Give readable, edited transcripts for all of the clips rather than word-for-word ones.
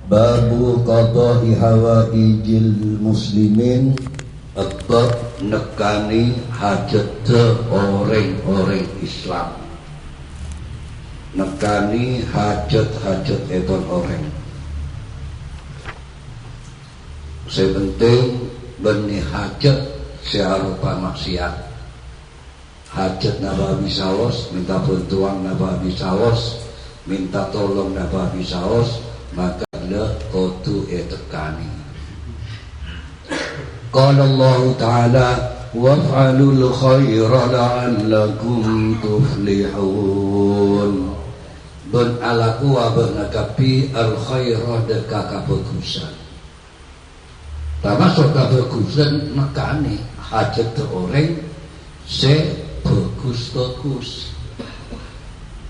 Babu qada'i hawaijil muslimin, bab nekani hajat orang-orang Islam. Nekani hajat-hajat eton orang. Sepenting benih hajat searupa maksiat. Hajat nabawi saos, minta bantuan nabawi saos, minta tolong nabawi saos, maka le kudu etekani. Qala Allah Ta'ala waf'alul khaira la'allakum tuflihun. Ben alaku wa benakapi al khaira deka kabagusan. Termasuk kabagusan nekani hajat orang se bagus-bagus.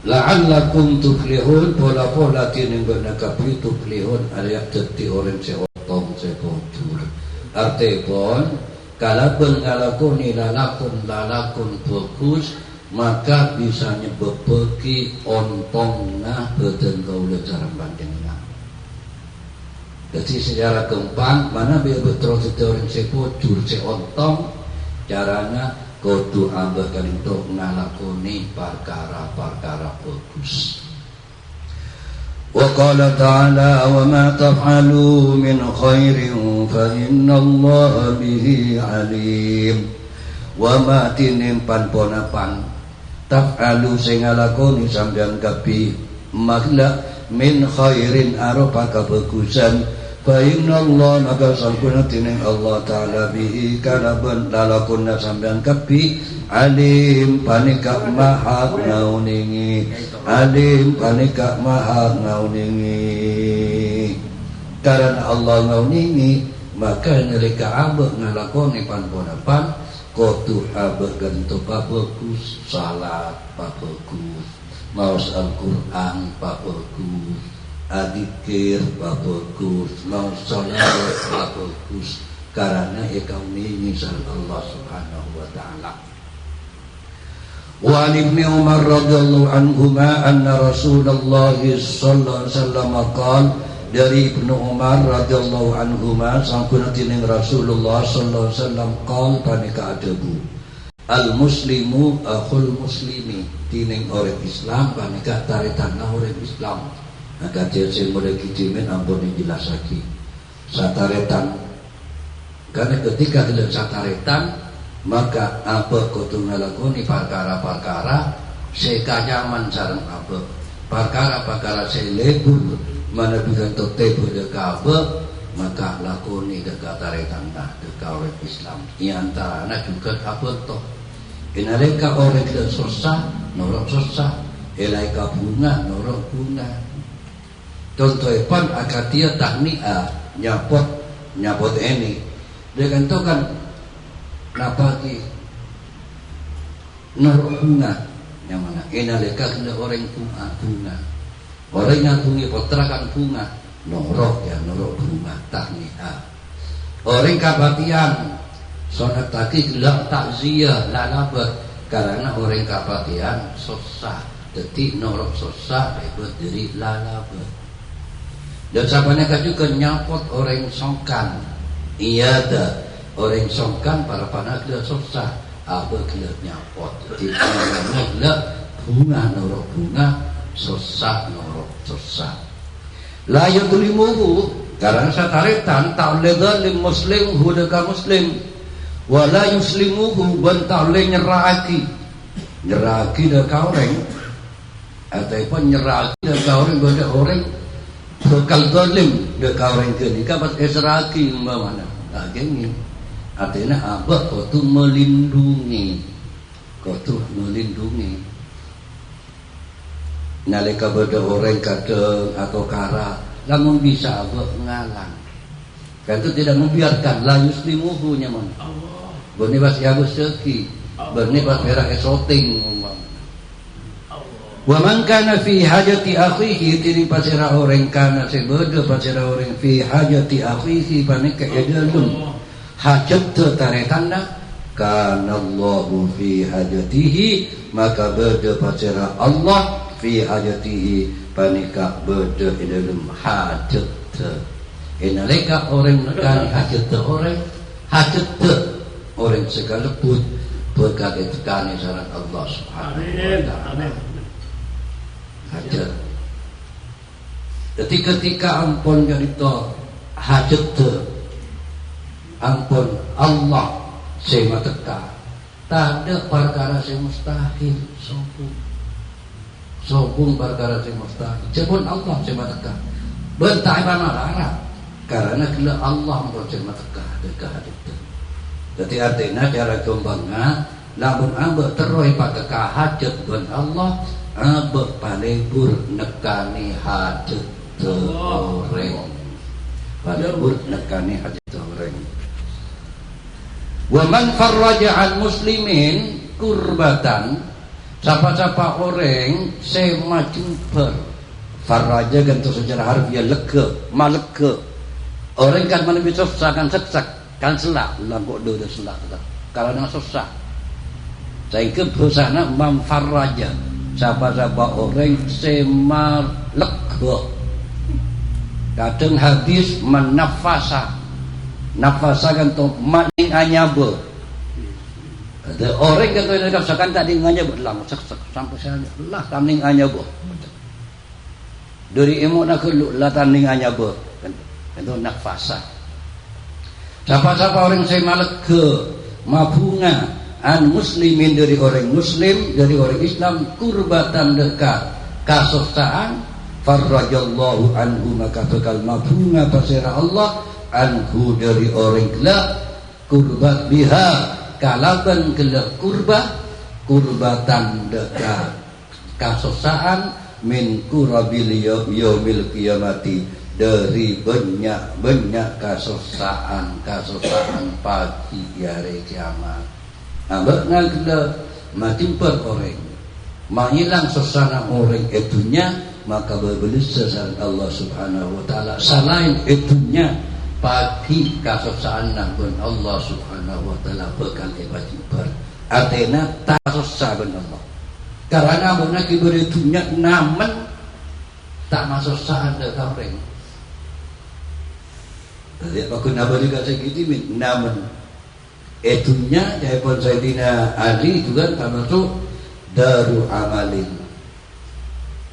La'allakum tuflihun, pola-pola kini benakapi tuflihun alias dadi orang se otong se bodur. Artipun kalaupun ngalakoni lalakun bagus, maka bisa nyebabki ontongna beten kaula jarang bandingna. Jadi secara gampang mana biar betul orang sepojur seontong caranya kudu ambakan untuk ngalakoni perkara-perkara bagus. Wa qala ta'ala wa ma taf'alu min khairin fa innallaha bihi alim. Wa ma tinimpan ponapan taf'alu sing ngalakoni sampeyan kabeh makla min khairin arupa kabagusan fa innallaha maka sampuna tining Allah Ta'ala bihi kalaban lalakuna sampeyan kabeh alim panika maha ngauningi, alim panika maha ngauningi. Karena Allah ngauningi maka nalika abah ngalakoni pan-ponapan kudu abah ganto bagus, salat bagus, maos Al-Quran bagus, adzikir bagus, maos salawat bagus. Karena ikauni sareng Allah Subhanahu wa Ta'ala. Wa Ibnu Umar radhiyallahu anhuma anna Rasulullah sallallahu alaihi wasallam qala, dari Ibnu Umar radhiyallahu anhuma sampun tining Rasulullah sallallahu alaihi wasallam qala panika adabu al muslimu akhul muslimi, tining orang Islam panika taretan orang Islam. Maka dia sing mulai kijimin ampun dijelasake sataretan. Karena ketika tidak sataretan maka apa kudu ngalakoni perkara-perkara sekanyaman sareng apa perkara-perkara selebur mana biganto tebo dekabe maka lakoni dekataretan dah dekawet Islam iantarana juga apa toh inaleka orang tidak susah norok susah elaika bunga norok bunga contohnya akatia tahniah nyapot ini dia kan napaki norok bunga yang mana inaleka kena orang bunga orang yang tungi potrakan bunga norok ya norok bunga tahniah orang kabatian sonat taki gelap takziah lalabat karena orang kabatian susah detik norok susah hebat diri lalabat dan sabanya juga nyapot orang songkan iya dah orang songkan para panak gelap susah apa gelap nyapot jadi gelap bunga norok bunga susah norok susah la yudlimuhu karena sataretan ta'ulidha lim muslim hudaka muslim wala yuslimuhu ban ta'ulih nyeraki deka orang ataupun nyeraki deka orang pada orang bekal zalim deka orang kenika pas esraki mana gini artinya apa kudu melindungi nalika beda orang kadang atau kara namun bisa abah ngalang kan itu tidak membiarkan la yuslimuhu nyaman berni pas yabus seki berni pas merah esoting wa man kana fi hajati akhihi tiri pasira orang kana sebeda pasira orang fi hajati akhihi panika edalun hajat taretanda kana Allahu fi hajatihi maka beda pasira Allah fi hajatihi panika beda dalam hajat enaleka orang nekani hajat orang sekalipun berkali tekani saran Allah Subhanahu wa ta'ala hajat. Jadi ketika ampun cerita hajat ampun Allah sema teka tak ada perkara yang mustahil sopung perkara yang mustahil jepun Allah sema teka bentai mana larang karena bila Allah ampun sema teka dekat hajat. Jadi artinya cara kembangnya lamun ambek teroi pateka hajat ben Allah ambek palebur nekani hajat orang palebur nekani hajat orang. Wa man farraja al muslimin kurbatan siapa-siapa orang semacam farraja gantung secara harfiah lega malega orang kan mana bisa susahkan seksak kan selak langkok do selak kalau nak susah saya ke bersana man farraja siapa-siapa orang semar lega kadang hadis menafasa nafasa kan tu maning anyabo. Ada orang kata nak kapsakan tak ding anyabo lang sak sampai sana lah taning anyabo. Dari emo nak lu lah taning anyabo kan itu nafasa. Siapa-siapa orang saya malak ke mabunga an muslimin dari orang muslim dari orang Islam kurbatan dekat kasusaan farrajallahu anhu maka bakal mabunga pasirah Allah anhu dari orang gelap kurbat biha kalaban gelap kurbatan dekat kasosaan min kurabil yaumil qiyamati dari banyak kasosaan pagi hari kiamat. Ambakna gelap matimper orang menghilang sosana orang itunya maka berbelis sesaran Allah Subhanahu wa ta'ala selain itunya pagi kasosaan pun Allah Subhanahu wa ta'ala bekal ibadah artinya tak susah benar Allah karena mana kibari dunia namen tak masuk saan dah orang jadi aku nabari kata gitu namen itunya jaipun Sayyidina Ali juga termasuk daru amalin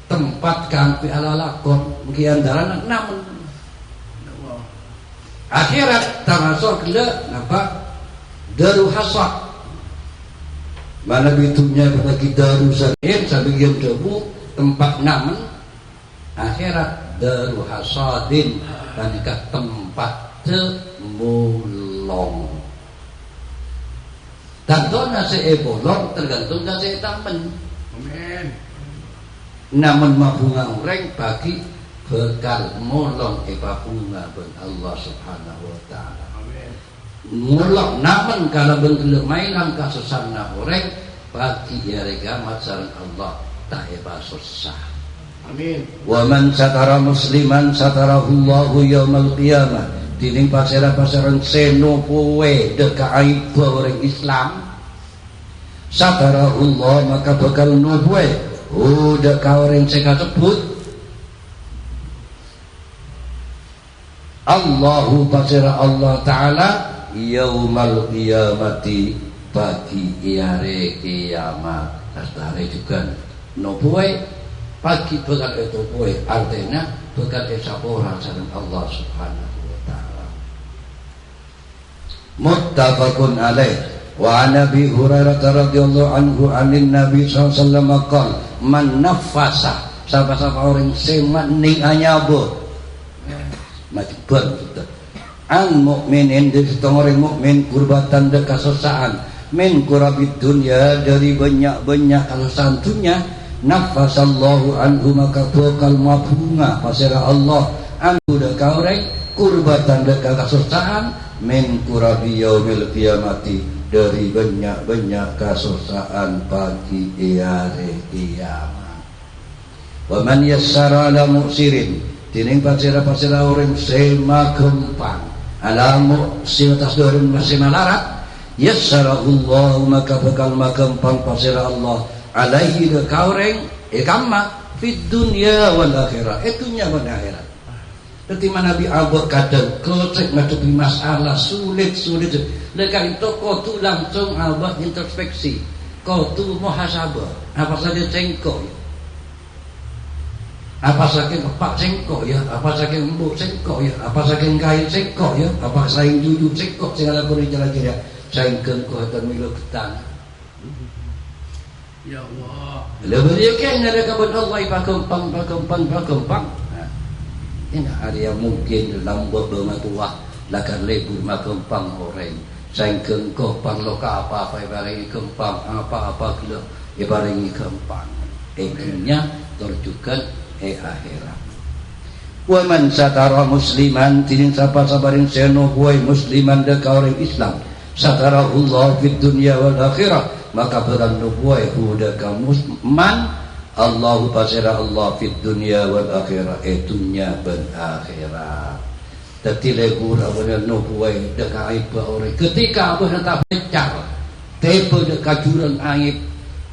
tempat kampi ala lakon mungkin andaran namen akhirat termasuk gila nampak daru hasad mana bitunya bagi daru sakin sampai yang debu tempat namen akhirat daru hasadin panikah tempat temulong tentu nasi bolong tergantung nasi tamen amin namun mabunga orang bagi bekal molong bunga ben Allah Subhanahu wa ta'ala molong namun kalau bentuk mainan kasusan orang bagi hari gamat sarang Allah tak susah amin wa man satara musliman satarahullahu yaumal qiyamah dining pasera-paseran seno kowe deka aib orang Islam satarahullah maka bakal nubuwe deka orang seka sebut Allahu pasira Allah Ta'ala yaumal qiyamati bagi hari kiamat astare juga nubuwe pagi bakal itu buwe artinya bakal esapora sareng Allah Subhanahu wa ta'ala muttafaqun alaih wa Nabi Hurairah radhiyallahu anhu anin Nabi sallallahu alaihi wasallam qala man nafasa siapa-siapa orang semaning anyabo majbar an mukminin dari orang mukmin kurbatan de kasosaan min kurabid dunya dari banyak kasosaan dunya nafasallahu anhu maka bakal mabunga pasirah Allah anhu de kaureng kurbatan de kasosaan min kurabi yaumil qiyamati dari banyak kasosaan pagi hari kiamat wa man yassara la muksirin tining pasira-pasira orang sema gempang alamu siatas dorong masih malarat yassarahullahu maka bakal magempang pasira Allah alaihi ke kaureng kama fid dunya wal akhirah, dunya wal akhirat. Ketika Nabi abot kadang kocek ngadepi masalah sulit. Lekas itu kau tu langsung abot introspeksi, kau tu muhasabah. Apa saja cengkok ya? Apa saking epak cengkok ya? Apa saking embuk cengkok ya? Apa saking kain cengkok ya? Apa saking jujur cengkok segala kuri jalan kira. Saking kengkok akan milu ketang. Ya Allah. Lebih kan ada kabar Allah pakempang. Ini hari yang mungkin lambut bermatuah lakan lebur makempang orang. Saing kengkok pang loka apa-apa ibarangi kempang apa-apa kilo ibarangi kempang. Dunia terjukan akhirat. Wa man satara musliman tin sapa sabarin seno huwai musliman deka orang Islam. Satara Allah fid dunya wal akhirah, maka beran nubuai deka musliman Allah pasira Allah fid dunya wal akhirah, dunya dan akhirat. Dadi legur abana nubuai deka aib orang ketika abana tak pecah tepe deka jurang aib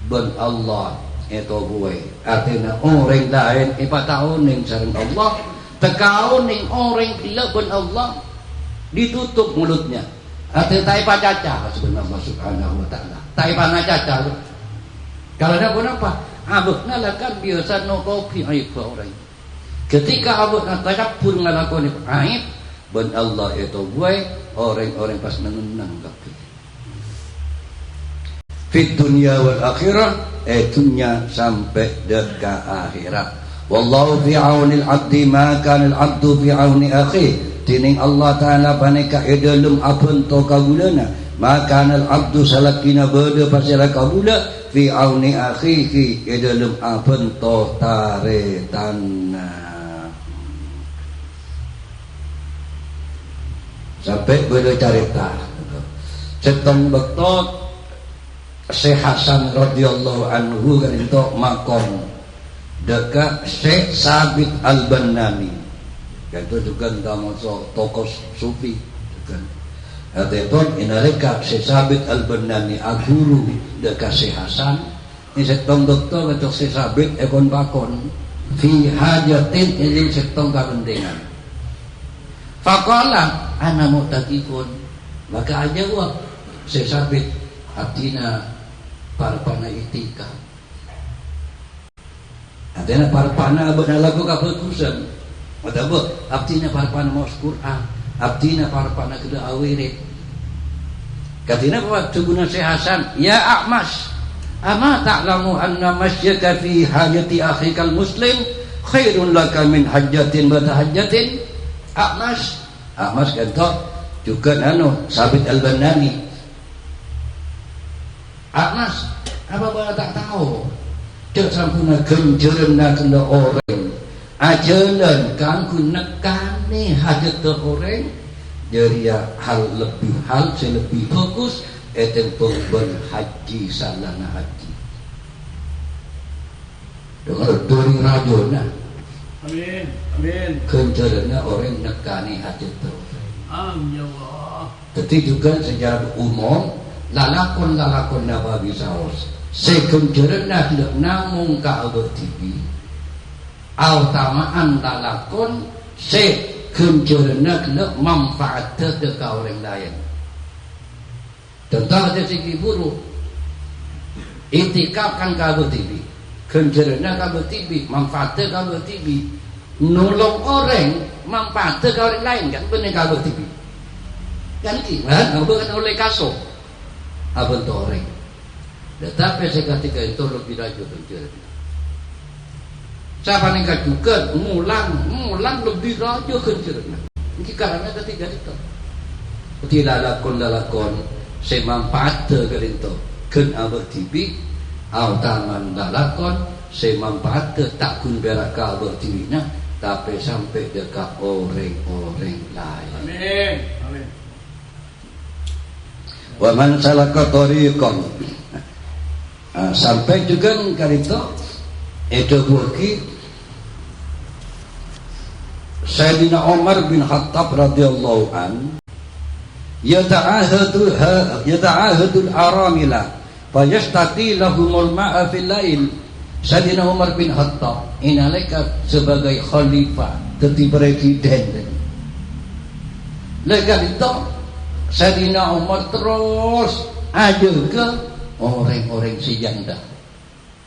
ben Allah itu buai. Artinya orang lain tahu ning sareng Allah, tekau ning orang gila ben Allah ditutup mulutnya. Artinya taipa caca sebenarnya Allah Subhanahu wa taala. Taipa caca. Kalau ada pun apa? Abukna lakan biasa no kopi aib orang. Ketika abukna takabbur ngalakoni aib ben Allah itu buai, orang-orang pas menenang kopi. Fit dunya wal akhirah, dunya sampai dekat akhirat. Wallahu fi aunil abdi ma kana al abdu fi auni akhi. Tining Allah taala paneka dalam apun to kagulana, maka al abdu salakina bade pasira kagula fi auni akhihi dalam apun to taretana. Sampai bade carita. Cetong bektot Syekh Hasan radhiyallahu anhu kan itu makom dekat Syekh Sabit Al-Bannani. Itu juga termasuk tokoh sufi kan. Itu inalika Syekh Sabit Al-Bannani aguru dekat Syekh Hasan. Ini setong doktor untuk Syekh Sabit ekon bakon fi hajatin ini setong kepentingan. Faqala ana mu'takifun, maka aja gua Syekh Sabit abdina parpana itikaf. Adana parpana abana lagu kaputusan. Adabut abdina parpana maus Quran, abdina parpana kada awirid. Katina waktu guna Syekh Hasan, ya A'mas, ama ta'lamu anna masyaka fi hajati akhikal muslim khairun laka min hajjatin wa tahajjatin. A'mas kata juga Sabit Al-Bannani. A'mas, apa bala tak tahu? Cek sampuna genjeren nak kena orang. Ajalan kan ku nekane hajat orang. Jadi hal lebih fokus tentang berhaji salana haji. Dengar dari rajona. Amin. Genjerenna orang nekane hajat orang. Amin ya Allah. Tapi juga secara umum lalakon Nabi saos sekunjurna hendak namung ka abad TV utamaan lalakon sekunjurna hendak manfaat ke orang lain. Contoh dari segi buruk itikaf kan ka abad TV, kunjurna ka abad TV, manfaat ke abad TV, nolong orang manfaat ke orang lain kan benar ka abad TV kan gimana bukan oleh kaso abang toreng. Tetapi ketika itu lebih rajin penjara. Siapa yang juga mulang lebih rajin penjara. Ini karena ketiga itu. Tidak lakon semanfaat kerinto ken abah tibi, taman lakon semanfaat tak kun beraka abah tibina, tapi sampai dekat orang-orang lain. Amin. Wa man salaka tariqan, sampai juga karito itu buki Sayyidina Umar bin Khattab radhiyallahu an yata'ahadu al-aramila fayastaqi lahumul ma'a fil lail. Sayyidina Umar bin Khattab inalika sebagai khalifah, jadi presiden. Lega itu Sayyidina Umar terus aja ke orang-orang si janda,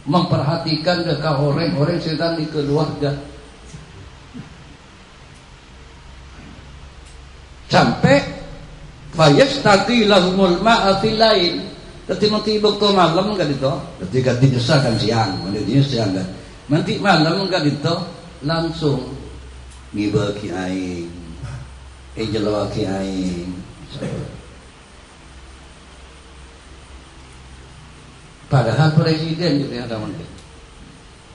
memperhatikan ke orang-orang setan di keluarga, sampai fayastaqi lahumul ma'a fil lail. Nanti waktu malam kan itu, ketika didesa kan siang, kemudian siang kan. Nanti malam kan itu langsung ngibaki aing, jelawaki aing. Padahal presiden juga ada mungkin.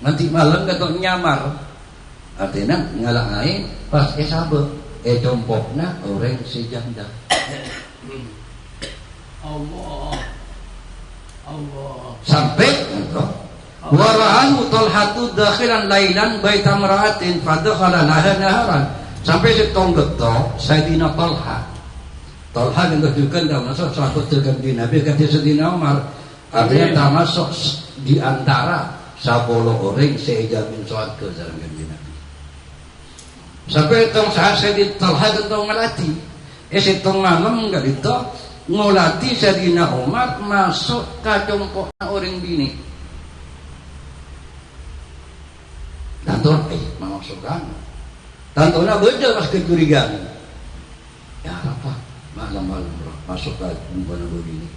Nanti malam kan nyamar, artinya ngalah aing pas sabe, dompokna orang sejanda. Allah. Sampai wara'ahu Talhatu dakhilan lailan baita mar'atin fadakhala laha naharan. Sampai setonggetok Sayyidina Talha yang kedudukan dalam masuk sahabat terganti Nabi kata Sayyidina Umar, artinya termasuk di antara 10 orang sejamin surga dalam ganti Nabi. Sampai tong saat Sayyidina Talha tentang ngelatih setong malam enggak itu ngolati Sayyidina Umar masuk ke jongkoknya orang bini. Tantor masukkan. Tantornya beda mas kecurigaan. Ya apa? Malam-malam masuk ke jongkoknya bini.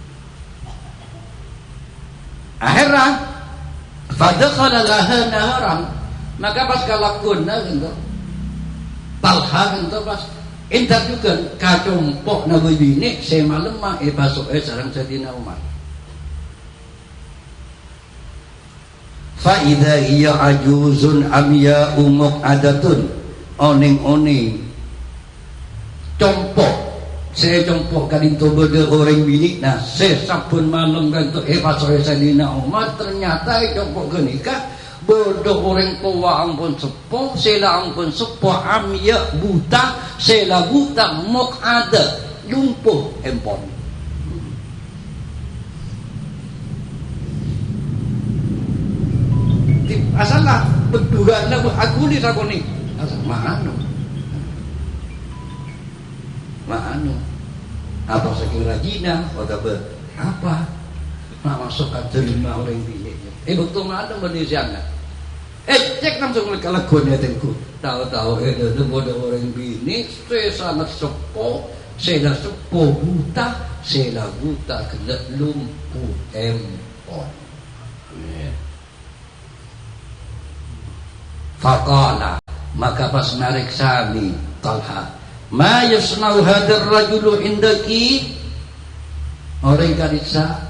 Akhirnya fadakhala laha naharan. Maka pas kalakuna gitu. Talha gitu pas entar juga kacompok na bini saya malam mah pasok sareng Sayyidina Umar. Fa idza hiya ajuzun amya muqadatun oning-oning compok saya compok kadinto bede orang bini. Nah saya sabun malam kan tu pasok Sayyidina Umar ternyata compok genika bodoh orang tua ampun sepuh, sela ampun sepuh amya buta, sela buta mok ada lumpuh empon. Asalah berdua nak aku ni aku ni. Asal maanu. Apa sekira Cina atau apa? Nak masukkan terima orang bini. Betul mana Malaysia? Cek langsung ke lagunya tengku. Tahu-tahu itu bodoh orang bini. Saya sangat sepuh, saya sepuh buta, saya buta kena lumpuh empon. Faqala, maka pas narik sami Talha, ma yasnau hadar rajulu indaki. Orang karisa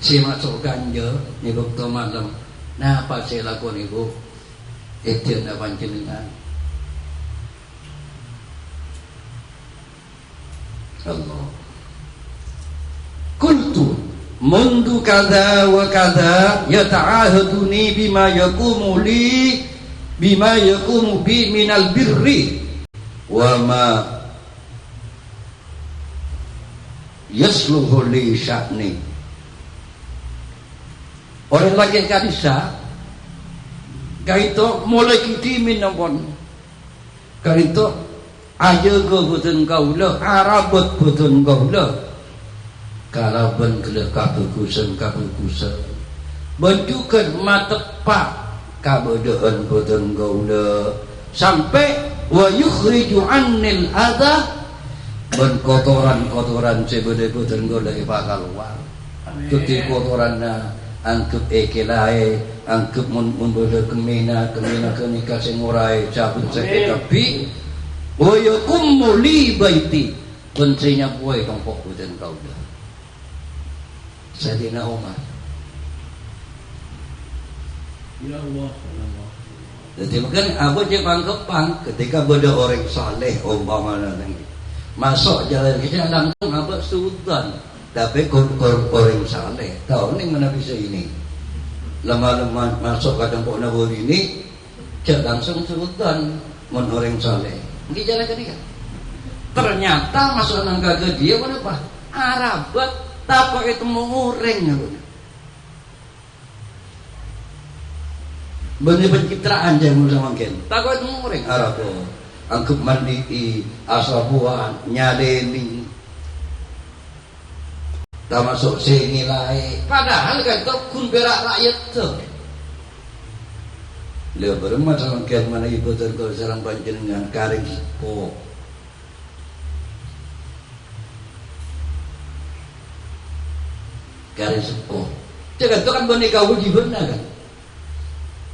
saya masuk ganja ni waktu malam. Nah apa saya lakukan ibu? Itu nak panjenengan. Allah. Qultu mundu kada wa kada yata'ahaduni bima yaqumu bi minal birri wa ma yasluhu li sya'ni. Orang lagi kadisa kaito mulai kitimin nampon kaito aja go butun kaula arabot butun kaula kalaban keleh kabukusan bentukan matepak kabodaan butun kaula sampai wa yukhriju annil adha ben kotoran sebede butun kaula bakal keluar tuti kotoranna angkep ekelae angkep mun bodo kemina kenika sing urai cabut saya tapi wa yakum li baiti kuncinya buai tompok buten kau dah Sayyidina Umar. Ya Allah. Jadi mungkin aku je pangkepang ketika bodo orang saleh umpamana masuk jalan kita langsung apa sultan. Tapi orang saleh tahu ni mana bisa ini lama-lama masuk ke tempat Nawawi ini cek langsung sultan mon orang saleh di jalan ketiga ternyata masuk nangga ke dia apa Arabat tak itu mau orang Benih pencitraan jangan mungkin. Takut muring arah tu. Angkup mandi asabuan nyadeni. Tak masuk senilai. Padahal kan tu kun berak rakyat tu. Dia berumah sama kian mana ibu terkau sarang panjenengan karing sepo. Karing sepo. Jangan tu kan benih kau uji benar kan.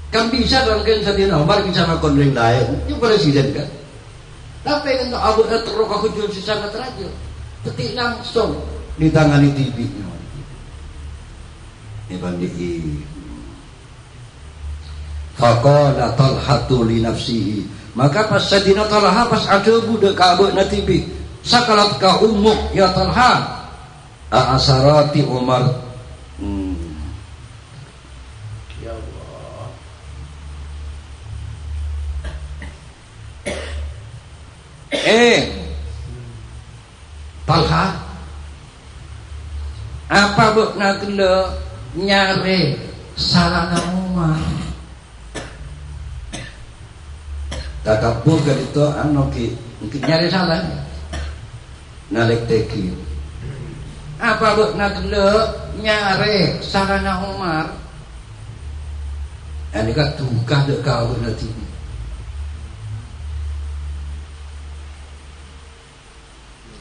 Kan bisa kan Saidina Umar bisa makan ring lain. Itu presiden kan. Tapi kan Abu Teruk aku jual sisa terakhir. Petik langsung ditangani TV. Ini banding. Faqala Talhatu li nafsihi. Maka pas Saidina Talha pas ada budak Abu TV. Sakalat ka ummuk ya Talha. Asarati Umar. Talha apa buk nak kena nyari sarana Umar tak pun kan itu mungkin nyari salah nalik teki apa buk nak kena nyari sarana Umar ini kan tukar dek kau nanti.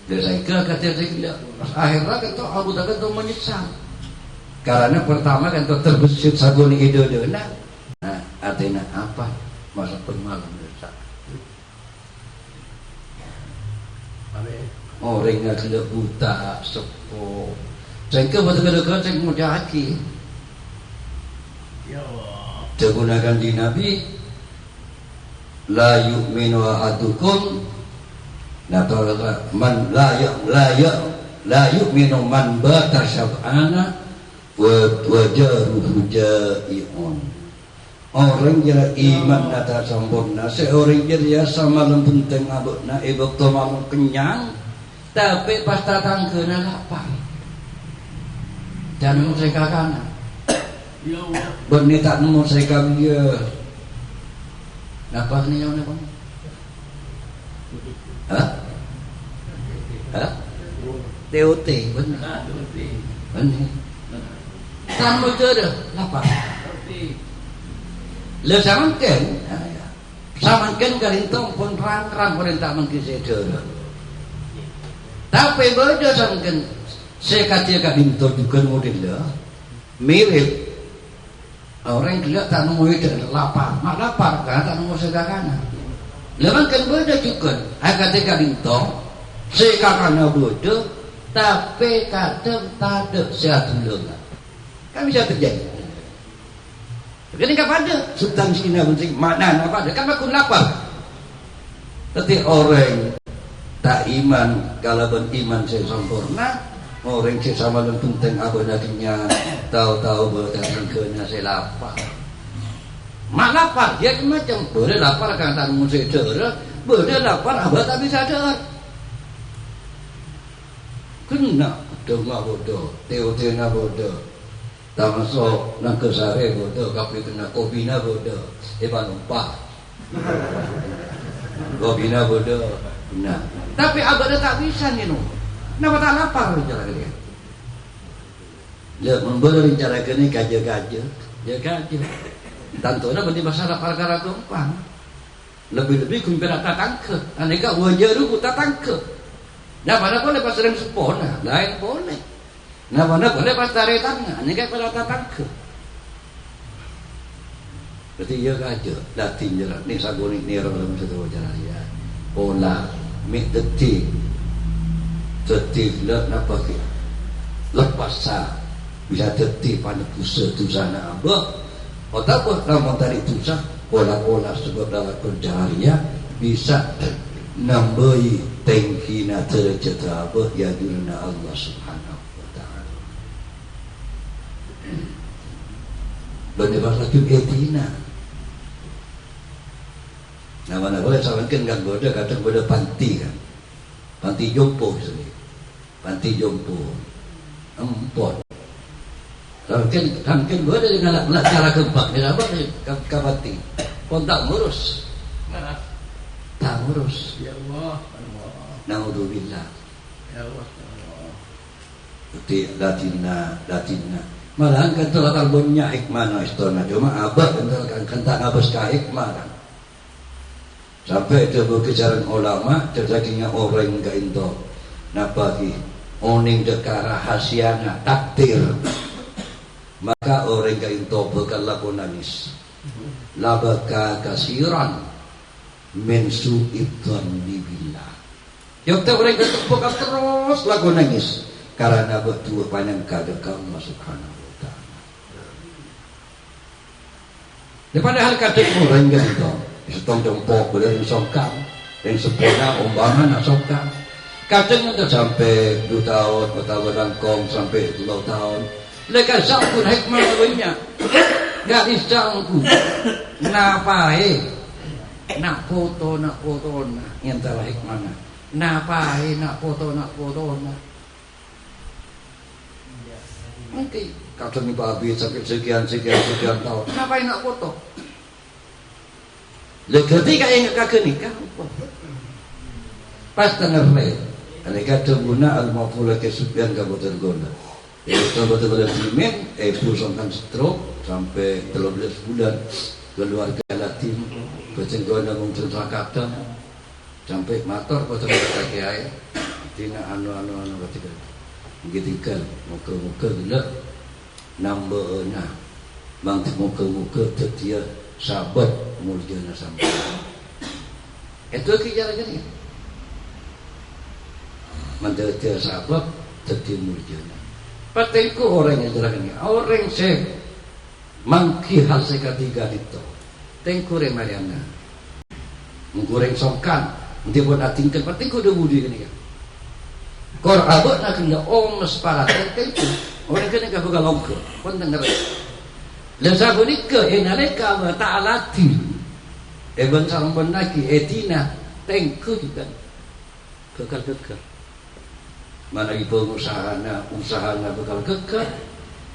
Dia saya kata dia akhirnya kata Abu Bakar itu menyesal karena pertama kan terbesit sabuni ide dia nah artinya apa masa pemalam besar orang yang kena buta sepo saya betul-betul saya mau jaki digunakan di Nabi la yu'minu ahadukum nah man la yu'minu man bata syab'ana wa jaruhu ja'i'un. Orang yang iman nata sempurna seorang yang sama lembenteng abukna ibuk tomamu kenyang tapi pas datang kena lapar dan mereka kana bernitak mereka dia lapar ni yang apa? Hah? TOT benar. Benar. Kamu jodoh lapar. Le samanken kalintong pun rang pun tak mengkisi jodoh. Tapi bodoh samanken sekatnya kalintong juga model lah. Mirip orang gila tak nemu itu lapar, mak lapar kan tak nemu segala. Lepas kan bodoh juga, ketika bintang, sekakana bodoh, tapi kadang tak ada sehatulungan. Kan bisa terjadi. Ketika pada substansinya penting, makna apa ada? Kan makun lapar. Tapi orang tak iman, kalau beriman saya sempurna, orang saya sama dengan penting apa nakinya, tahu-tahu berkata kena saya lapar. Mak lapar, dia macam boleh lapar kata musik cerah, boleh lapar abah tak bisa cerah. Kena dengar bodoh, teo-teo bodoh, tak masuk nak kesare bodoh, tapi kena kobina bodoh, lupa, kobina bodoh, nah. Tapi abah tak bisa ni no, kenapa tak lapar cara dia? Dia memberi cara kini kaja-kaja, dia kaja. Tentunya bagi masalah perkara gampang. Lebih-lebih kumpira tatangke. Aneka wajaru ku tatangke. Nah mana boleh pas sering sepona, lain boleh. Nah mana boleh pas taretan, aneka pada tatangke. Berarti ia kaja, latih jelas. Ni sagoni ni dalam satu wajar ya. Pola, mik detik lah napa ke? Lepas sah bisa detik pada pusat tu sana apa? Ataupun ramadhan dari susah pola-pola sebab dalam kerjaya bisa nambahi tengkina derajat apa ya jurna Allah Subhanahu wa taala. Benar lagi etina. Nah mana boleh sarankan kan bodoh kadang bodoh panti kan. Panti jompo sini. Panti jompo. Empot. Kan boleh dengan cara gempak, kenapa kabati? Pun tak ngurus, tak ngurus. Ya Allah. Naudzubillah. Ya Allah. Di Latina. Malahan kan telah karbonnya hikmah no istana, cuma abah kan tak ngabas ka hikmah kan. Sampai itu berkejaran ulama, terjadinya orang ke into. Napagi oning deka rahasiana takdir. Maka orang ke into bakal laku nangis. Labaka kasiran min su'idzan billah. Yok orang ke bakal terus laku nangis karena berdua panjang kadeka Allah Subhanahu wa taala. Padahal kadek orang ke into setong jempok boleh sokang yang sepeda umbangan sokang kadang ada sampai 2 tahun atau langkong sampai 2 tahun lekas sangkut hikmah banyak gak disangkut napai nak foto yang telah hikmah napai nak foto mungkin kadang babi sampai sekian tahun napai nak foto. Ketika yang kakek nikah, pas tengah rel, mereka terguna al-mafula kesupian kabupaten Gonda. Itu betul-betul dimen, sampai stroke sampai 13 bulan keluarga Latin, Kabupaten Gonda menceritakan sampai motor betul kaki air, tina anu ketika ketika muka gila nambahnya, bang muka tetia sahabat murjana sampai itu kejaran ini mendetia sahabat tetia murjana patengku orang yang terang ini orang saya mangki hasil ketiga itu tengku remariana menggoreng songkan nanti buat atingkan patengku udah budi ini kan kor abad nak kena omes para tengku orang kena gak bakal longkar pun dengar Lasa bunika enaleka wa ta'alati Eben sarang benaki etina tengku juga kekal mana usahana bekal kekal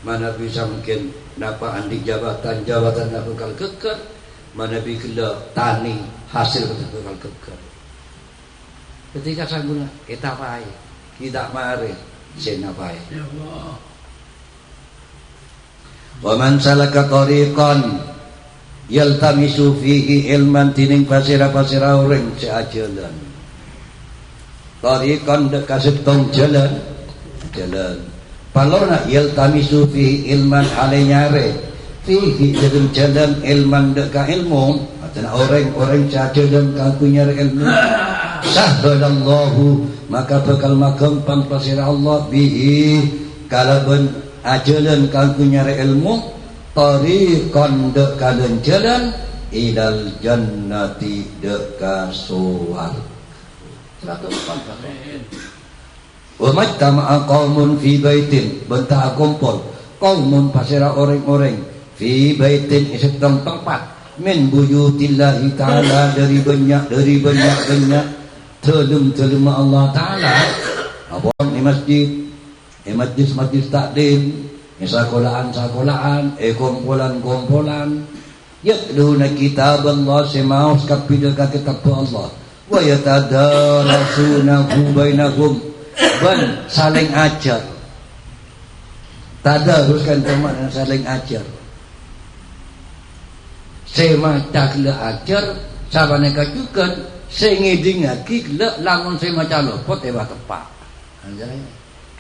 mana bisa mungkin napa andi jabatan bekal kekal mana bisa tani hasil bekal kekal ketika sangguna kita pai kita mari senapai ya Allah. Wa man salaka tariqan yaltamisu fihi ilman tining pasira urang seajalan. Tariqan de kaseptong jalan. Palona yaltamisu fihi ilman ale nyare. Fihi dalam jalan ilman de ka ilmu, atana orang seajalan ka nyare ilmu. Sahdalallahu maka bakal magampang pasira Allah bihi kalaban ajalan kangku nyari ilmu tariqan dek kalen jalan ilal jannati dek ka suwarga. Wa majtama'a qaumun fi baitin bentah kumpul qaumun pasira orang-orang fi baitin isetong tempat min buyutillahi ta'ala dari banyak telum Allah ta'ala apa ni masjid majlis taklim, sekolahan, kumpulan, yatluna kitab Allah semaus kapidaka kitab Allah, wa yatadarasunahu bainahum, dan saling ajar. Tadaruskan teman saling ajar. Semacam le ajar, sabane kajukan, sengidingaki le lamun semacam lopot ewa tepak. Anjay.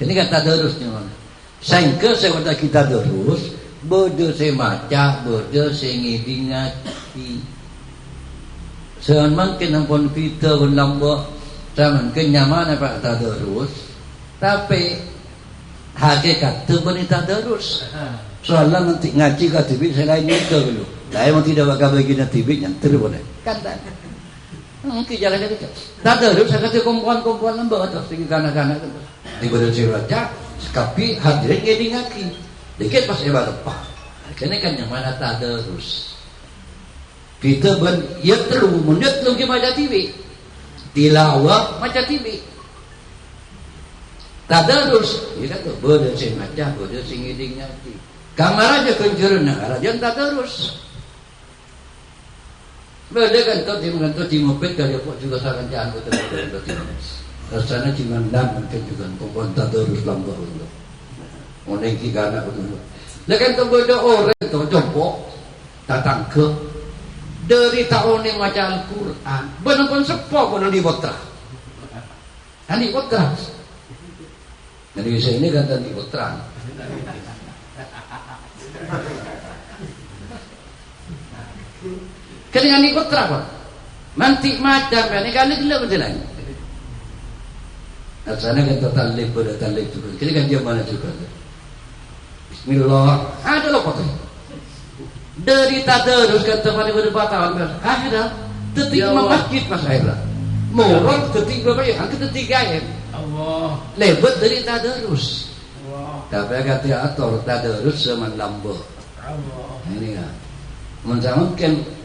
Ini kata terus ni mana? Sangka saya kita terus bodoh saya maca, bodoh saya ngidingati. Seorang mungkin ampun kita pun lambak, zaman kenyaman apa tak terus, tapi hakikat tu pun tak terus. Soalnya nanti ngaji kat TV saya lain itu dulu. Saya memang tidak bakal bagi nanti TV yang terboleh. Kata. Mungkin jalan kita. Tak terus saya kata kumpulan lambak atau segi kanak-kanak. Ibadah siraja, tapi hadirin ngedingaki. Dikit pas ibadah apa? Kena kan yang mana tak terus. Kita yatlu munatlu ke macam TV. Tilawah macam TV. Tak terus. Dia kata bodoh sing macam bodoh sing ngedingaki. Kamar aja kunjurna rajan tak terus. Beda kan tuh di moped kali apa juga sakan jangan betul. Rasanya cuma mungkin juga kompon tak terus lambah itu. Oneng kita nak betul. Lekan tu beda orang tu jompo datang ke dari tahun yang macam Al-Quran. Benar pun sepo pun di botra. Ani botra. Jadi saya ini kata di botra. Kelingan ikut terapa? Mantik macam ni kali gila betul lagi. Asalnya kan tertalib pada talib juga. Kelingan dia mana juga. Bismillah. Ada loh kata. Dari tadarus kata pada berdebat akhirnya detik masjid pas akhirnya. Murad detik berapa ya? Angkat detik ayat. Allah. Lebat dari tadarus. Allah. Tapi kata atur tadarus seman lambo. Allah. Ini ya. Mungkin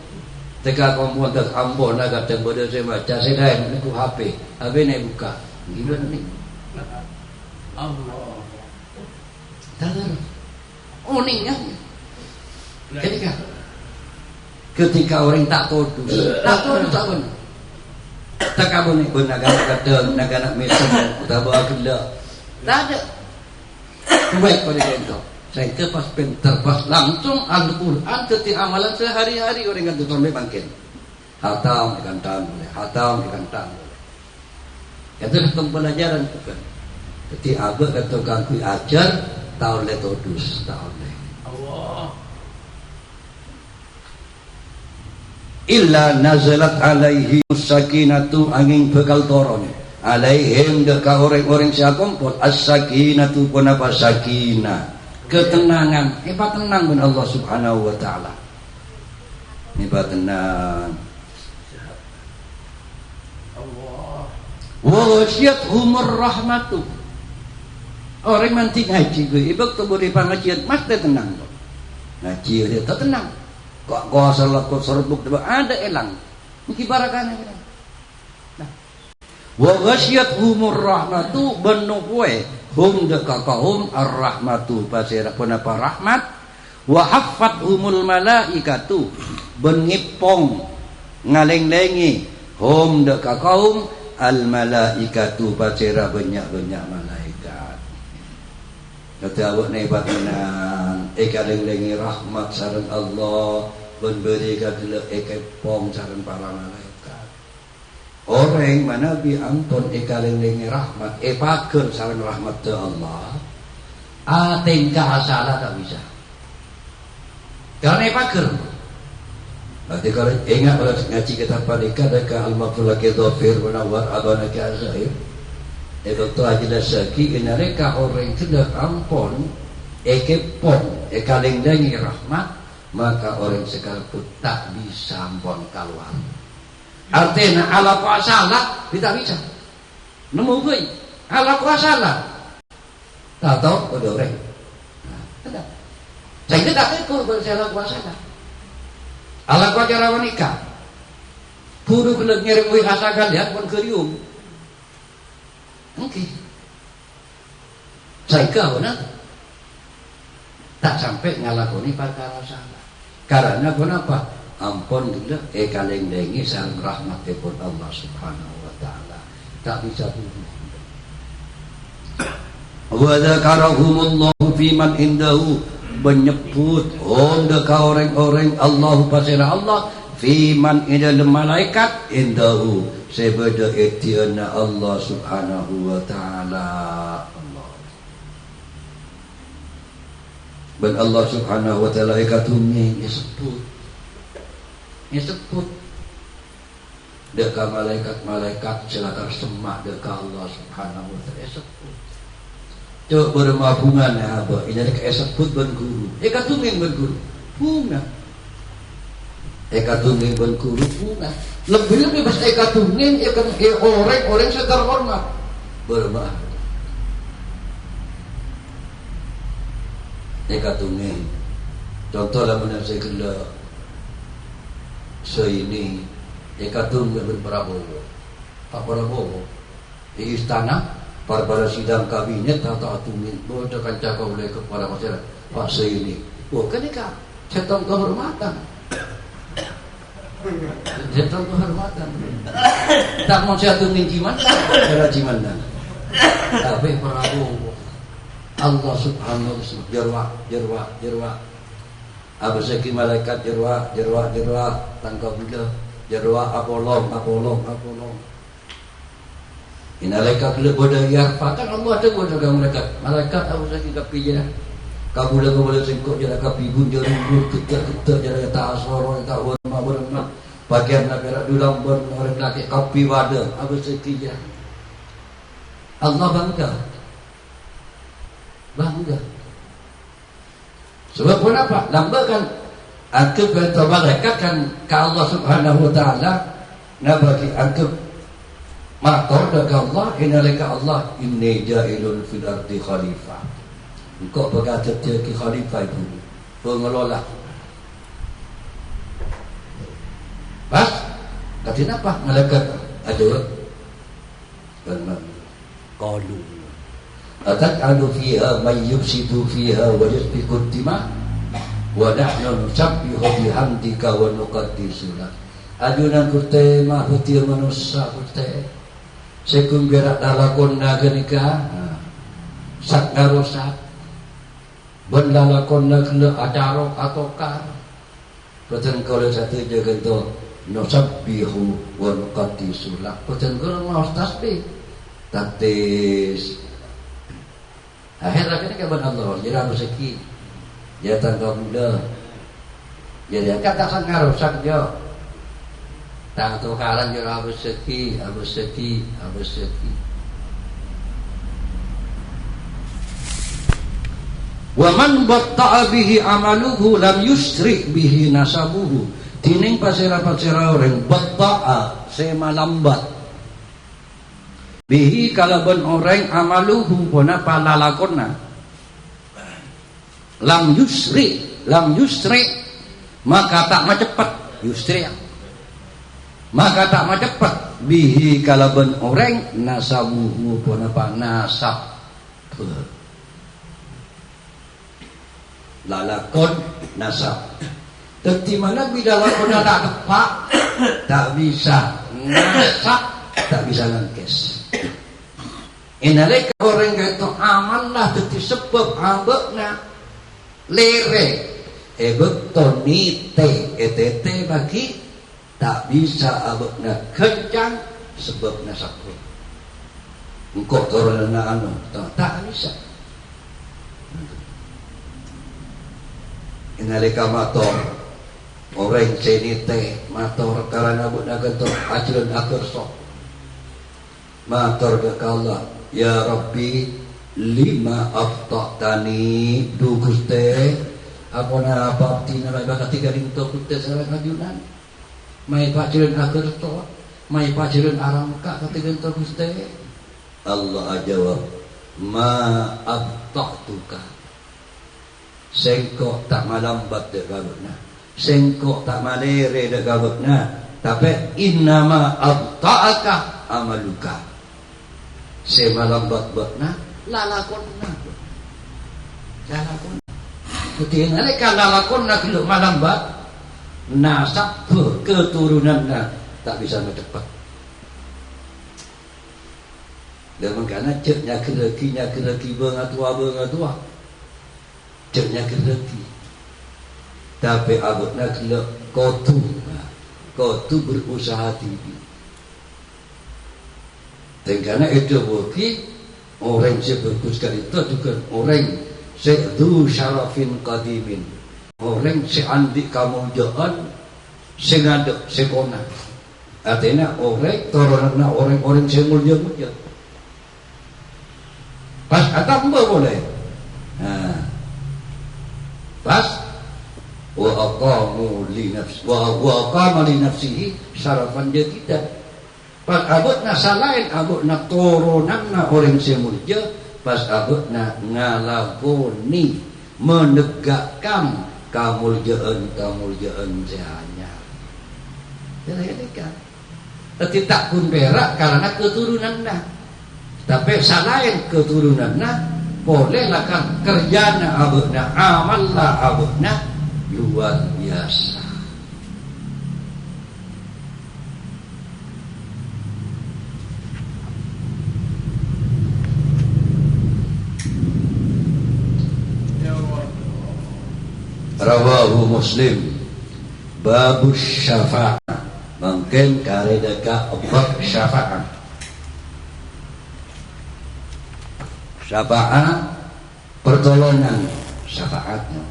teka komputer Ambon agak tembodo saya baca saya dah ni ku HP ni buka gimana ni Allah tahu oningnya ketika orang tak tahu tak pun teka pun negara mesem tak bawa kena tak ada baik pada contoh. Saya pas terpas langsung Al-Quran ketika amalan sehari-hari orang kan tuh bangkit. Hatam dikantam boleh, hatam dikantam boleh. Itu tentang pelajaran itu kan. Jadi abah kata kangkui ajar tahu le todus tahu le. Allah. Illa nazalat alaihi sakinatu angin bekal toron. Alaihim deka orang-orang siakompot as-sakinatu pun apa sakinah. Ketenangan, hebat tenang dengan Allah Subhanahu wa taala. Hebat tenang. Allah. Wa wasiyatuhumur rahmatu. Orang manti ngaji gue, ibak tu beri pengajian, mas dia tenang. Ngaji dia tak tenang. Kok kau salah kau serbuk ada elang. Mungkin barakannya. Nah. Wa wasiyatuhumur rahmatu benuwe. Hum deka kaum ar-rahmatu pasirah pun apa rahmat wa haffathumul malaikatu benipong ngaleng-lengi hum deka kaum al-malaikatu pasirah banyak-banyak malaikat. Kata awak ni bagaimana ekaleng-lengi rahmat sareng Allah memberi kadile ekepong sareng para malaikat. Orang mana bi ampun ekalengi rahmat pager sareng rahmat te Allah tingkah salah tak bisa karena pager. Berarti kalau ingat kalau ngaji kita padika dekat al-maful kidhafir wanawar abana ka azair itu aja saki kenareka orang sudah ampun ekepon ekalengi rahmat maka orang sekarang pun tak bisa ampun keluar. Artinya ala kuasalah tidak bisa. Nemu gue ala kuasalah. Tak tahu ada orang. Tidak. Saya tidak ikut bersalah kuasalah. Ala kuacara menikah. Guru kena ngirim wihasa kalian pun kerium. Oke. Saya kau nak tak sampai ngalakoni perkara salah. Karena kenapa? Ampun tidak kaleng-lengi sang rahmatipun Allah Subhanahu wa taala. Tak bisa bunuh. Wa dzakarahumullahu fi man indahu menyebut deka orang-orang Allah pasirah Allah fi man indal malaikat indahu sebeda etiana Allah Subhanahu wa taala. Ben Allah Subhanahu wa taala ikatumi disebut deka malaikat silakan semak deka Allah Subhanahu wa taala disebut. Coba bermabungan ya apa ini deka disebut ben guru. Ikatungin ben guru. Bunga. Ikatungin ben guru bunga. Lebih-lebih pas ikatungin orang-orang secara hormat. Bermah. Ikatungin. Contoh lah benar saya kena seini ikatungin ben Prabowo. Pak Prabowo di istana pada sidang kabinet atau atungin boleh kanca kau oleh kepada masyarakat fase ini. Wah, kan ini kan setan kehormatan. Setan kehormatan. Tak mau satu ciman, cara ciman dah. Tapi Prabowo Allah Subhanahu wa taala jerwa. Apa seki malaikat jerwa tangkap bila jerwa apolong. Inalika kele boda yarfa kan Allah ada boda malaikat apa seki kapinya. Kabula sengkok jara kapi bunjur ketak jara ta asoro ta warna bagian nak dulang bon orang laki kapi wada apa seki ya. Allah bangga. Sebab kenapa? Lambakan angkep kata malaikat kan ke Allah Subhanahu wa taala nabagi angkep mator dekat Allah inalika Allah inni ja'ilun fil ardi khalifah. Engkau berkata dia ke khalifah itu pengelola. Pas kata apa? Malaikat ada benar. Qalu atat'alu fiha man yufsidu fiha wa yasfiku ad-dima wa nahnu nusabbihu bihamdika wa nuqaddisu lak. Ajunan kurte mah betul manusia kurte sekung gerak dalakon nagenika sak ngarosak ben dalakon nagle acarok atokar betul kalau satu jaga tu nusabbihu wa nuqaddisu lak betul kalau mau tasbih tatis akhirnya kini kapan Allah jadi rezeki jadi tangga muda jadi kata sangar rusak jo tang tukaran jadi rezeki wa man batta'a bihi amaluhu lam yusri bihi nasabuhu tining pasira orang batta'a sema lambat bihi kalaban orang amaluhu puna palalakonna lam yusri maka tak macepat yusri maka tak macepat bihi kalaban orang nasabuhu puna nasab lalakon nasab tentu mana bila lakon tak tepat tak bisa nasab tak bisa langkes. Inalika orang kata amanlah teti sebab ambekna lere beton nite etete bagi tak bisa ambekna kencang sebabna sakit. Engkau turun anu tak bisa. Inalika mator orang cenite mator karena abekna kata ajrun akerso mator ke Allah ya Rabbi lima afta'tani du Guste apona bakti nalai bakati garing to Guste sareng ajunan mai pacireun akerto mai pacireun arangka katigeun to Guste Allah jawab ma afta'tuka sengko tak malambat dek gabutna sengko tak malere dek gabutna tapi innama afta'aka amaluka semalambat batna lalakonna ketika mereka lalakonna kalau malambat nasab keturunannya tak bisa mencepat dan makanya ceknya keleki bengatua ceknya keleki tapi abutnya kelek kotu berusaha tinggi. Dan karena itu bagi orang sebagus kali itu juga orang sedu syarafin qadimin orang seandik kamujaan sengadek sekona artinya orang turunanna orang semulja-mulja pas atam boleh pas wa aqamu li nafsi wa aqama li nafsihi syarafan jadidan pas abutna salain abutna turunanna orang semulja pas abutna ngalagoni menegakkan kamuljaan sehanya jadi kan tidak pun berak karena keturunanna tapi salain keturunanna bolehlah kan kerjana abuna, amallah abuna luar biasa. Rawahu Muslim babus syafa'ah mungkin karedaka bab syafa'ah. Syafa'ah pertolongan syafaatnya.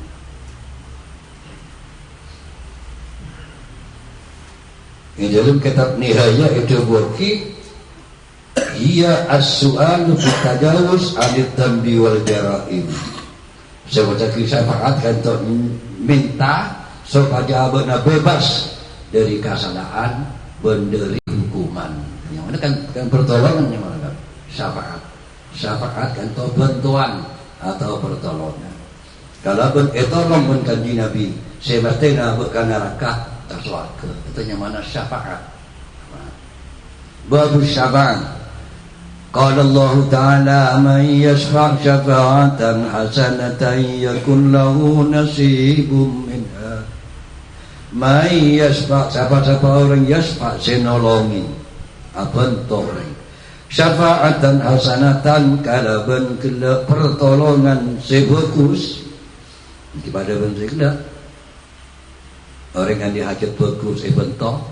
Di dalam kitab Nihaya itu buki ia as-su'alu bitajawuz anid dambi wal jaraim. Saya baca syafaat kan untuk minta supaya benar bebas dari kesalahan, dari hukuman. Yang mana kan pertolongan yang mana kan? Syafaat kan untuk bantuan atau pertolongan. Kalau pun tolong pun kanji Nabi, semestinya bukan neraka tersuaka. Itu yang mana syafaat. Babu syafaat. Qala Allah Ta'ala man yashfa' syafa'atan hasanatan yakun lahu nasibum minha. Man yashfa' siapa orang yashfa' senolongi apa orang syafa'atan hasanatan kalaban kela pertolongan sebagus kepada benda orang yang dihajat bagus bentok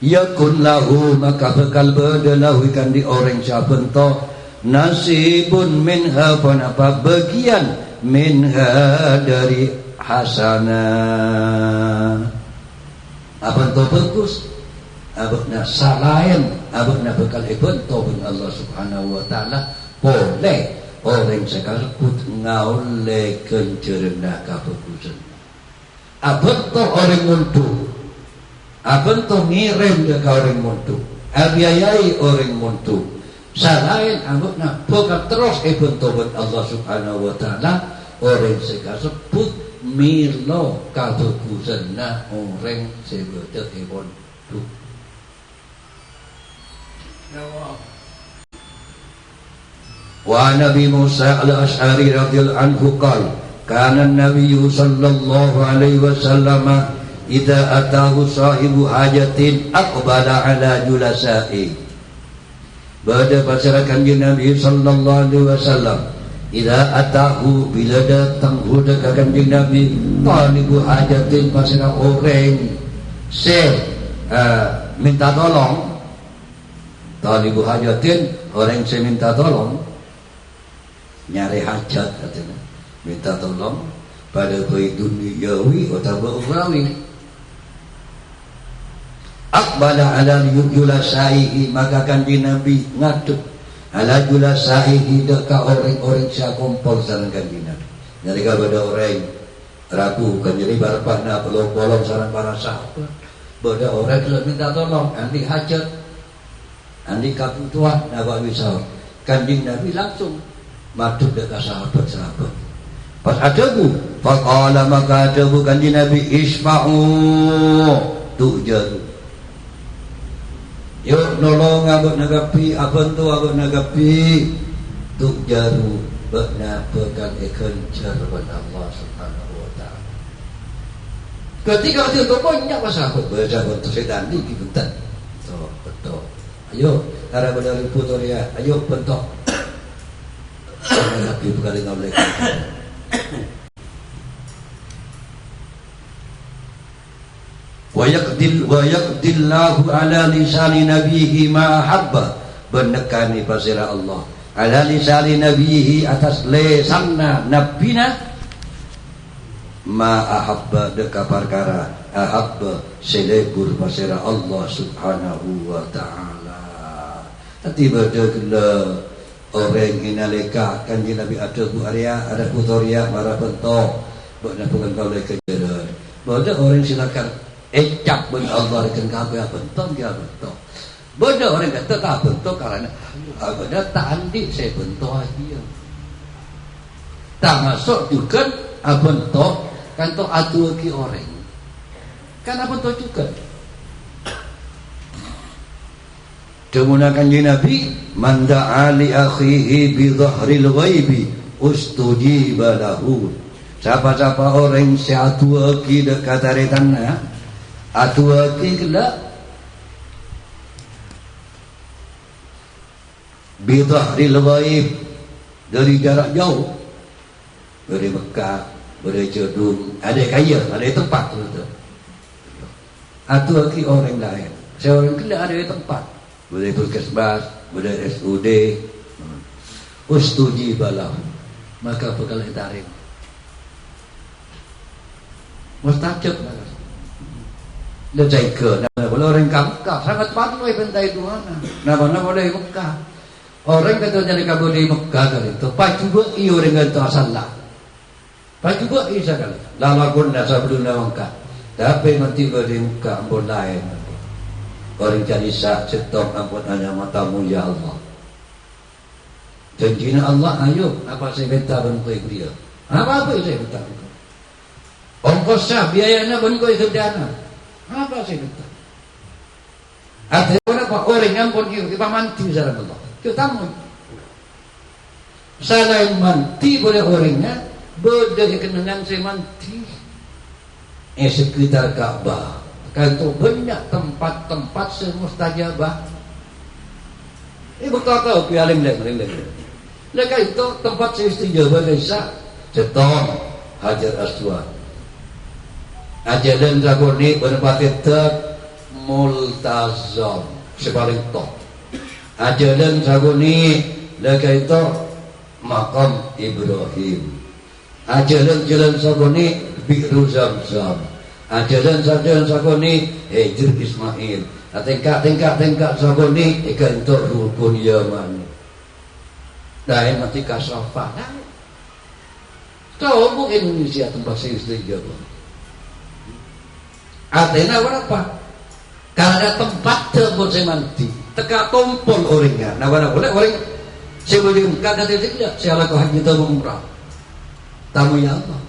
yakun lahu maka bakal berdalahu ikan di orang siapa ento nasibun minha apa bagian minha dari hasanah apa ento bagus abakna salayan abakna bakal ento bin Allah subhanahu wa ta'ala boleh orang sekalipun ngaule kencerna kabagusan abento orang muntuh abento ngirim ke orang muntuh abiayai orang muntuh salayan abakna bakal terus ento bin Allah subhanahu wa ta'ala orang sekalipun milo kabagusan na orang sebeda ebon tuh. Wa Nabi Musa al-Ash'ari radhiyallahu anhu qala kana an-nabiy sallallahu alaihi wasallam idza atahu sahibu hajatin aqbala ala julasa'i. Pada pasarakan Nabi sallallahu alaihi wasallam idza atahu bila datang huda kanjeng Nabi talibu hajatin pasara orang minta tolong. Talibu hajatin orang yang minta tolong nyari hajat katanya minta tolong pada bayi duniawi atau ukhrawi aqbala ala julasaihi maka kan di Nabi ngadep ala julasaihi dekat orang-orang sia kumpul sareng kanjeng Nabi nyari kepada orang ragu kan jadi barpana pelong-pelong sareng para sahabat pada orang yang minta tolong anti hajat andi kabutuhan apa bisa kanjeng Nabi langsung madhep dekat sahabat-sahabat pas adaku faqala maka adaku kanjeng Nabi isma'u tujaru yuk nolong abak nagapi abantu abak nagapi tujaru bakna bakal ikencar pada Allah subhanahu wa ta'ala ketika itu banyak sahabat bersahabat sedan di bentar so betul ayo arah pada putoria ayo bentok lagi berkali ngoleh wa yaqdillahu ala lisani nabihi ma habba benekani pasira Allah ala lisani nabihi atas lesanna nabina ma ahabba deka perkara ahabba selebur pasira Allah subhanahu wa ta'ala tiba-tiba orang inalika kanjeng Nabi ada bu Arya ada putoria marah bentok bukan kau lagi kejaran ada orang silakan ecap ben Allah dengan kabeh bentok dia bentok ada orang kata tak bentok karena ada tak andi saya bentok dia tak masuk juga bentok kan to adu ki orang kan bentok juga Kemudian kanjeng Nabi, man da'a li akhihi bi dhahril ghaibi ustujiba lahu. Siapa-siapa orang seatu aki dekat dari tanah, atu aki kelak bi dhahril ghaib, dari jarak jauh, dari Mekah, dari Jedung, ada kaya, ada tempat tu. Atu aki orang lain, seorang kelak ada tempat. Boleh puskesmas, boleh SUD, ustujiba lahu, maka bakal ditarik. Mustajab lah. Dia jaga. Kalau orang Mekah sangat patuh bentai Tuhan. Nama boleh Mekah. Orang kata jadi kabur di Mekah kali itu. Pak juga i orang kata salah. Pak juga i sekali. Lama pun dah sebelum Mekah. Tapi nanti di Mekah ampun lain. Orang jadi sak setok ampun hanya matamu ya Allah. Janjinya Allah, ayo apa saya minta bentuk dia. Apa saya minta. Ongkosnya biayanya bentuk kerjaan. Apa saya minta. Artinya apa? Orang yang pun kita manti sarang Allah. Kita mau. Selain manti boleh orangnya beda kenangan saya manti. Sekitar Ka'bah. Kalau banyak tempat-tempat semustajabah. Ibu tahu pialing lain. Mereka itu tempat semustajabah desa Ceton, Hajar Aswad. Ajaran Zagoni bertempat itu Multazam, sepaling top. Ajaran Zagoni mereka itu Makam Ibrahim. Ajaran Zagoni Bi'ru Zamzam. Ajaran Zagoni Hijr Ismail. Tingkat Zagoni ikan itu rukun Yaman. Dan mati kasrafah. Tahu bu Indonesia tempat semustajabah. Artinya apa? Karena tempat tempat saya mandi, teka tompol orangnya. Nah, boleh orang sebelum kagak tidak, saya lakukan haji atau umrah. Tamu ya Allah.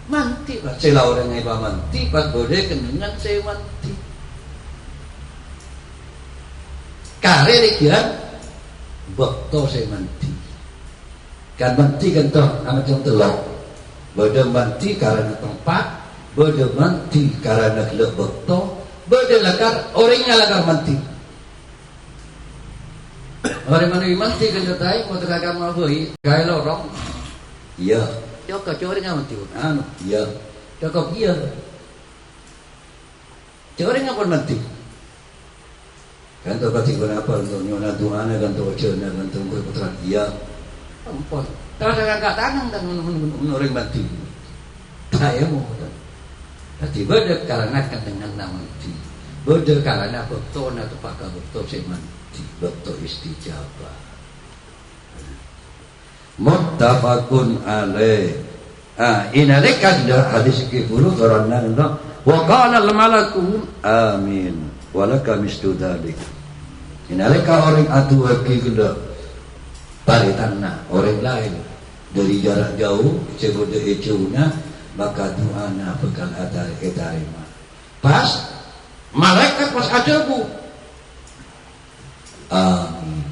Mandi, saya orang yang mandi, pas boleh kenangan saya mandi. Karir dia, bakto saya mandi. Kan mandi kan toh, macam telok. Boleh mandi karena tempat. Beda manti karena kelak bekto, beda lakar orangnya lakar manti. Orang mana manti kan jotai, mau terkagak mau boi, gaya lorong. Iya. Cokok cori nggak manti, anu. Iya. Cokok iya. Cori nggak pun manti. Kan tu kata apa untuk nyona tuana kan tu cina kan tu putra iya. Ampun. Kalau terkagak tanang dan orang manti. Saya mau. Jadi beda karena dengan nama itu, beda karena betul atau pakai betul semanti, betul istijabah. Muttafaqun alaih. Inalika hadis kifuru karena Allah. Wa qala al-malaku amin. Walaka mislu dzalik. Inalika orang atu lagi kena bari tanah orang lain dari jarak jauh sebut ejuna. Maka doana bakal ada keterima. Pas malaikat pas ajabu. Amin.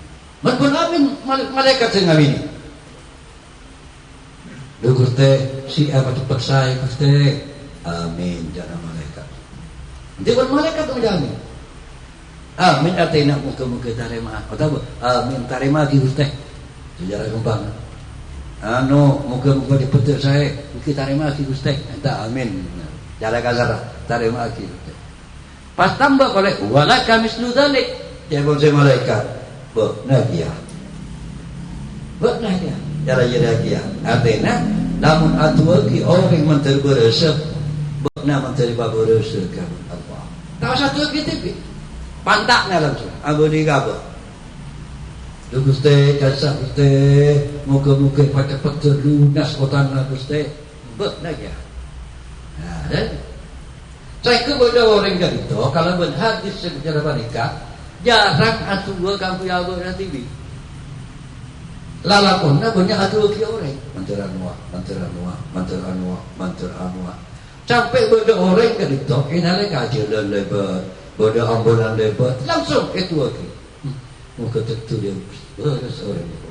Merpun amin malaikat sing ngawini. Lho Gusti, si apa cepat saya Gusti. Amin jana malaikat. Dewan malaikat menjamin. Amin artinya muka-muka terima. Atau amin terima lagi Gusti. Sejarah kembang. Muka-muka dipetir saya kita terima lagi Gusti. Entah amin. Cara kasar terima lagi Gusti. Pas tambah oleh walaka mislu dzalik. Dia pun saya malaikat. Nadia. Nadia. Cara dia. Artinya namun atuaki orang menteri berasa. Menteri berasa kan Allah. Tahu satu gitu. Pantaknya langsung. Abu digabah. Gusti jasa Gusti muka-muka cepat lunas kotana Gusti naja. Nah, dan saya kepada orang itu kalau berhadis secara mereka jarang atuh kamu ya berarti lalakonna banyak atuh ki orang manter anwa sampai pada orang itu inale kajian lebar Bodoh ambulan lebat langsung itu lagi. Mau ketetu dia beres orang itu.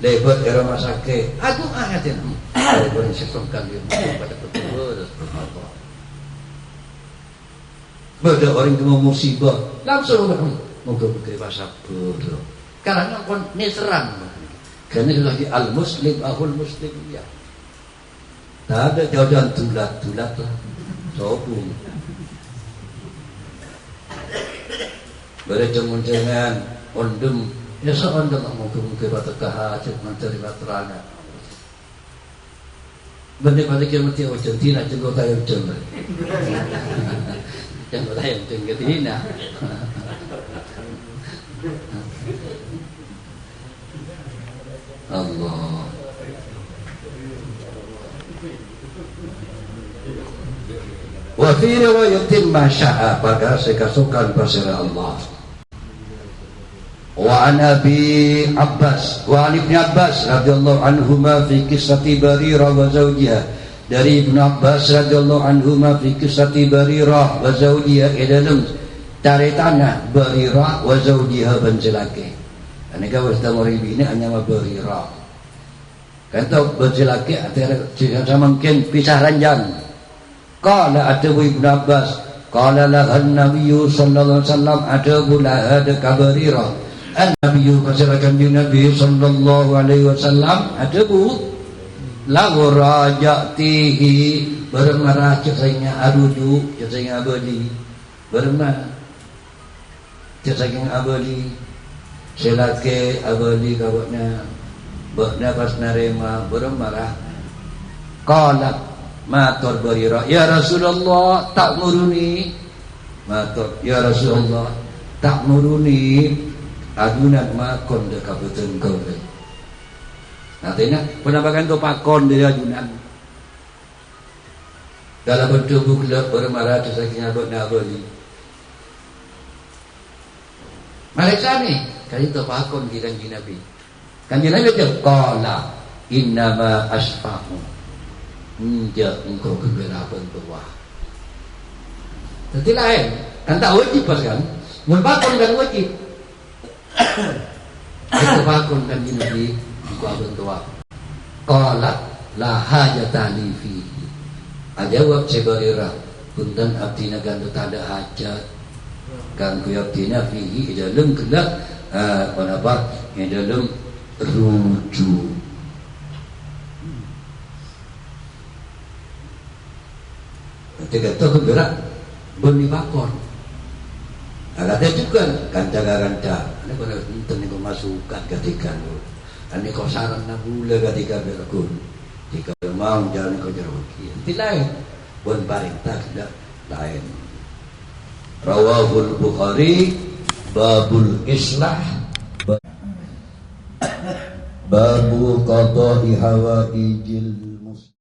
Lebat ke rumah sakit. Aku angatin. Lebat yang sesongkan dia pada ketetu beres berapa. Bodoh orang itu mau musibah langsung muka-muka bahasa bodoh. Karena kon serang. Karena itu lagi al-muslim ahul muslim ya. Tak ada jauhan tulat lah. Sobung. Berjemur-jemuran ondum. Ya seondam muka-muka bata kahajat mencari baterana. Benda-benda kiamat ya wajan tina jenggot ayam jenggot. Jenggot ayam jenggot tina. Allah. Wa fi riwayatin ma syaa pada sekasukan pasirah Allah. Wa an Abi Abbas wa an Ibn Abbas radhiyallahu anhuma fi qissati Barirah wa zawjiha. Dari Ibn Abbas radhiyallahu anhuma fi qissati Barirah wa zawjiha dalam ceritanya Barirah wa zawjiha banjelake. Aneka wasta moribi ini hanya Barirah. Kata banjelake antara sama mungkin pisah ranjang. Qala adabu Ibn Abbas qala lahan nabiyyu sallallahu alaihi wasallam adabu lahada kabarirah. An-nabiyyu kasirakan Nabi sallallahu alaihi wasallam adabu lahu rajatihi bermarah jasanya aruju jasanya abadi bermarah jasanya abadi selake abadi kawaknya bakna pas narema bermarah qala matur Barirah ya Rasulullah ta'muruni matur ya Rasulullah ta'muruni adunan makon de kabeuten kau de artinya penampakan tu pakon de adunan dalam bentuk buklak bermarah saking abadna bali mereka ni kali tu pakon di kanjeng Nabi tu qala innama asfa'u dia engkau kebela bentua. Jadi lain, kan tak wajib pas kan? Membakon dan wajib. Itu bakon kan Nabi engkau bentua. Qala la hajata li fi. Ajawab Barirah, punten abdi nagan tak ada hajat. Kan ku abdi nabi dalam kelak pendapat yang dalam rujuk. Ketika itu bergerak berlibakon. Ada juga kanca-kanca. Ini kalau enten itu masukkan ketika itu. Ini kau saran nabula ketika berlaku. Jika mau jalan kau jauh. Tidak lain. Bukan paling tak lain. Rawahul Bukhari babul islah babu qada'i hawaijil